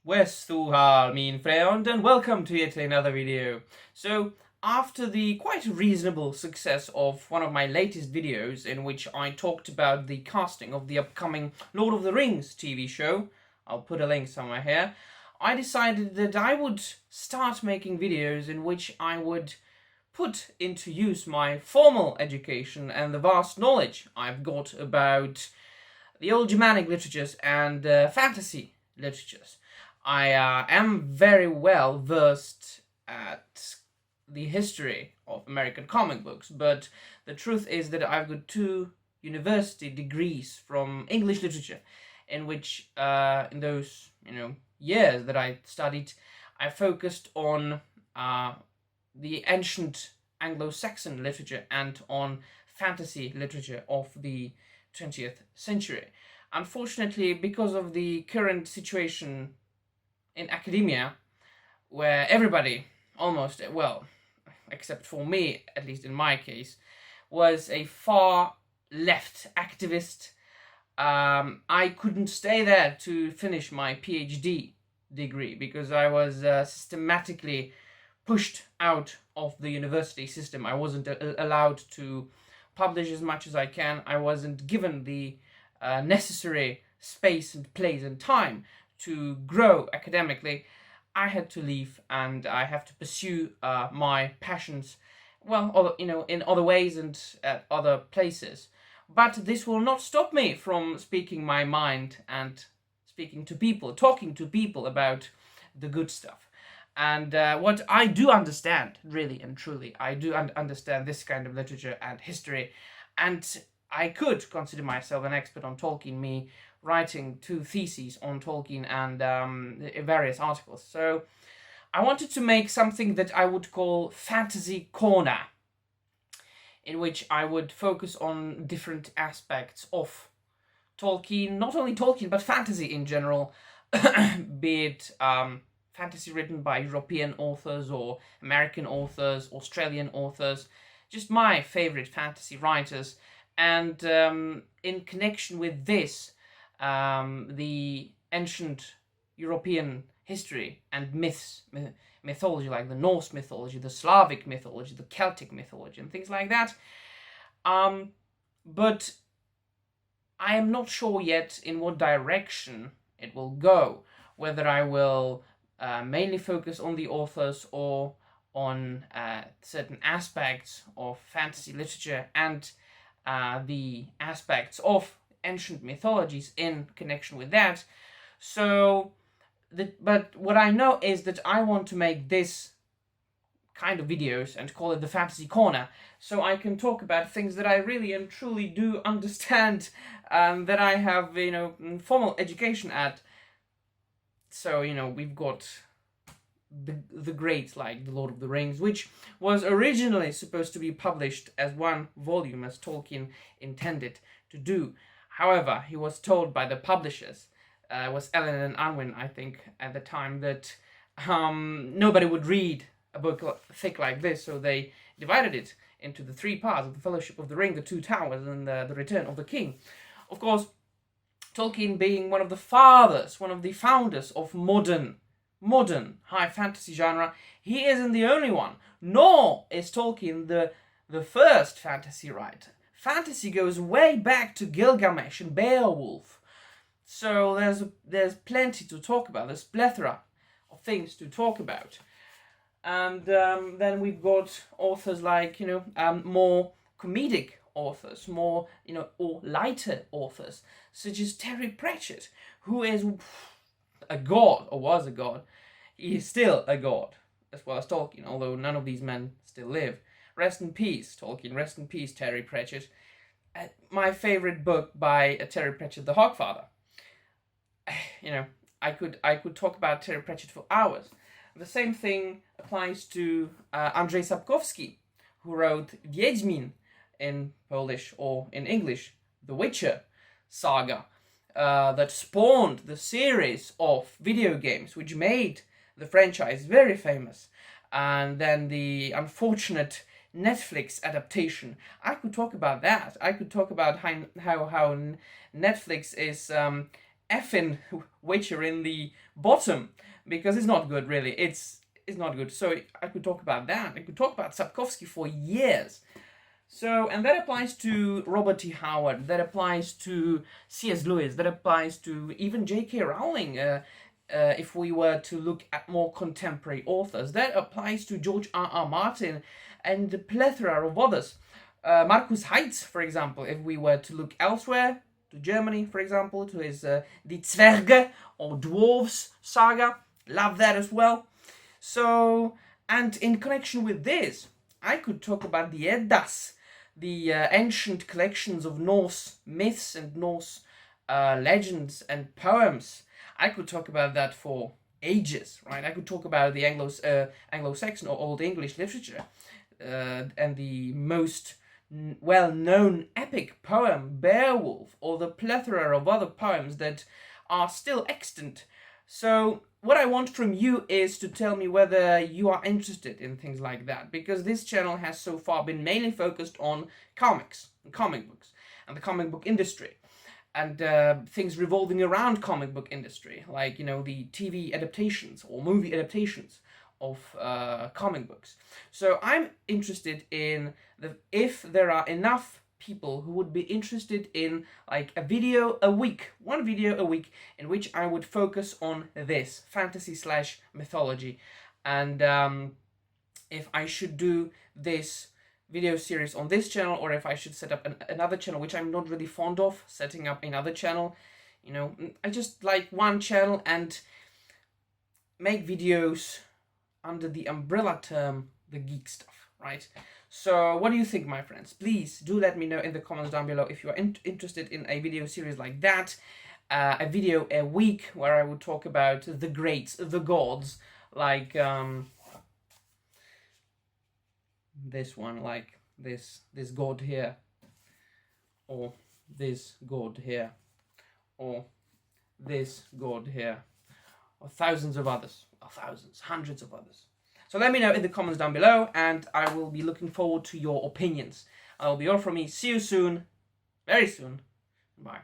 Wes du har min friend, and welcome to yet another video. So, after the quite reasonable success of one of my latest videos in which I talked about the casting of the upcoming Lord of the Rings TV show, I'll put a link somewhere here, I decided that I would start making videos in which I would put into use my formal education and the vast knowledge I've got about the old Germanic literatures and fantasy literatures. I am very well versed at the history of American comic books, but the truth is that I've got 2 university degrees from English literature, in which in those years that I studied, I focused on the ancient Anglo-Saxon literature and on fantasy literature of the 20th century. Unfortunately, because of the current situation in academia, where everybody, almost, well, except for me, at least in my case, was a far left activist, I couldn't stay there to finish my PhD degree because I was systematically pushed out of the university system. I wasn't allowed to publish as much as I can. I wasn't given the necessary space and place and time to grow academically. I had to leave and I have to pursue my passions, well, in other ways and at other places. But this will not stop me from speaking my mind and speaking to people, talking to people about the good stuff. And what I do understand, really and truly, I do understand this kind of literature and history, and I could consider myself an expert on Tolkien, me writing 2 theses on Tolkien and various articles. So I wanted to make something that I would call Fantasy Corner, in which I would focus on different aspects of Tolkien, not only Tolkien, but fantasy in general, be it fantasy written by European authors or American authors, Australian authors, just my favorite fantasy writers. And in connection with this, the ancient European history and mythology, like the Norse mythology, the Slavic mythology, the Celtic mythology, and things like that. But I am not sure yet in what direction it will go, whether I will mainly focus on the authors or on certain aspects of fantasy literature and the aspects of ancient mythologies in connection with that. So, but what I know is that I want to make this kind of videos and call it the Fantasy Corner, so I can talk about things that I really and truly do understand, that I have, formal education at. So, we've got the great, like The Lord of the Rings, which was originally supposed to be published as 1 volume, as Tolkien intended to do. However, he was told by the publishers, it was Ellen and Unwin, I think, at the time, that nobody would read a book thick like this, so they divided it into the 3 parts of the Fellowship of the Ring, the 2 Towers, and the Return of the King. Of course, Tolkien being one of the fathers, one of the founders of modern high fantasy genre, he isn't the only one, nor is Tolkien the first fantasy writer. Fantasy goes way back to Gilgamesh and Beowulf. So there's plenty to talk about. There's plethora of things to talk about. And then we've got authors like, more comedic authors, more, or lighter authors, such as Terry Pratchett, who is a god, or was a god. He is still a god, as well as Tolkien, although none of these men still live. Rest in peace, Tolkien. Rest in peace, Terry Pratchett. My favorite book by Terry Pratchett, The Hogfather. I could talk about Terry Pratchett for hours. The same thing applies to Andrzej Sapkowski, who wrote Wiedźmin in Polish, or in English, The Witcher saga, that spawned the series of video games which made the franchise very famous. And then the unfortunate Netflix adaptation. I could talk about that. I could talk about how Netflix is effing Witcher in the bottom, because it's not good, really. It's not good. So I could talk about that. I could talk about Sapkowski for years. So, and that applies to Robert T. Howard, that applies to C.S. Lewis, that applies to even J.K. Rowling, if we were to look at more contemporary authors. That applies to George R.R. Martin and the plethora of others. Markus Heitz, for example, if we were to look elsewhere, to Germany, for example, to his Die Zwerge or Dwarves saga. Love that as well. So, and in connection with this, I could talk about the Eddas, the ancient collections of Norse myths and Norse legends and poems. I could talk about that for ages, right? I could talk about the Anglo-Saxon or Old English literature and the most well-known epic poem Beowulf, or the plethora of other poems that are still extant. So what I want from you is to tell me whether you are interested in things like that, because this channel has so far been mainly focused on comics and comic books and the comic book industry and things revolving around comic book industry, like, you know, the TV adaptations or movie adaptations of comic books. So I'm interested in if there are enough people who would be interested in like a video a week, one video a week, in which I would focus on this fantasy/mythology, and if I should do this video series on this channel, or if I should set up another channel, which I'm not really fond of setting up another channel. You know, I just like one channel and make videos under the umbrella term the geek stuff, right? So what do you think, my friends? Please do let me know in the comments down below if you are interested in a video series like that, a video a week where I would talk about the greats, the gods, like this one, like this god here, or this god here, or this god here, or thousands of others, or thousands, hundreds of others. So let me know in the comments down below, and I will be looking forward to your opinions. That will be all from me. See you soon, very soon. Bye.